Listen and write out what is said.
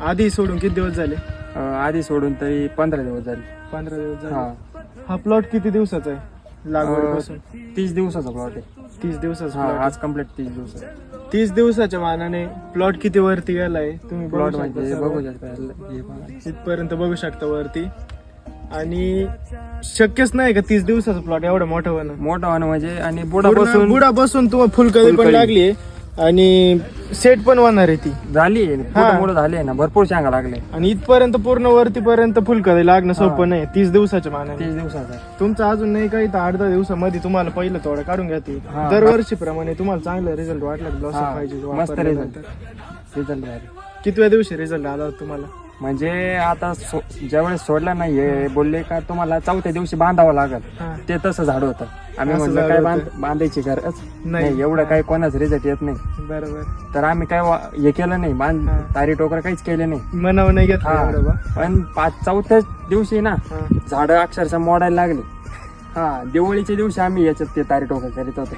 आधी सोडून किती दिवस झाले? आधी सोडून तरी 15 दिवस झाले. 15 दिवस झाले. हा हा प्लॉट किती दिवसाचा आहे लागवडीपासून? 30 दिवसाचा प्लॉट आहे. 30 दिवसाचा हा plot आज कम्प्लीट 30 दिवस आहे. 30 दिवसाच्या मानाने प्लॉट किती वरती गेलाय तुम्ही प्लॉट बघू म्हणजे शकता बघू सर्व. शकता हे बघा. इथपर्यंत बघू शकता वरती. आणि शक्यच नाही का 30 दिवसाचा प्लॉट एवढं मोठं होणं. मोठा वाहन म्हणजे आणि बुडापासून बुडा बसून तुम्हाला फुलकळी पण फुलकळी. लागली आणि सेट पण होणार आहे ती. झाली मोठं झाले ना, भरपूर शेंगा लागले. आणि इथपर्यंत पूर्ण वरतीपर्यंत फुलकळी लागणं सोपं नाही 30 दिवसाच्या मानाने. 30 दिवसाचा तुमचं अजून नाही काही तर 8-10 दिवसामध्ये तुम्हाला पहिलं तोडा काढून घ्याते. हा. दरवर्षीप्रमाणे तुम्हाला चांगला रिझल्ट वाटला ब्लॉसम हा. पाहिजे मस्त वापरल्यानंतर. रिझल्ट झाले. कितव्या दिवशी रिझल्ट आला होता तुम्हाला? म्हणजे आता ज्यावेळेस सोडला नाहीये बोलले का तुम्हाला 4थ्या दिवशी बांधावं लागल. हा. ते तसं झाड होतं. आम्ही असं म्हणलं झाड काय होतं. बांधायची गरज नाही. नाही, एवढं काही कोणाच रिझल्ट येत नाही. बरोबर. तर आम्ही काय हे केलं नाही, हा. तारी टोकर काहीच केले नाही. मनावर नाही घेतलं हा. एवढं बा. पण 4थ्या दिवशी ना हा. झाड अक्षरशः मोडायला लागले. हा, दिवाळीच्या दिवशी आम्ही याच्यात ते तारी टोकर करीत होतो.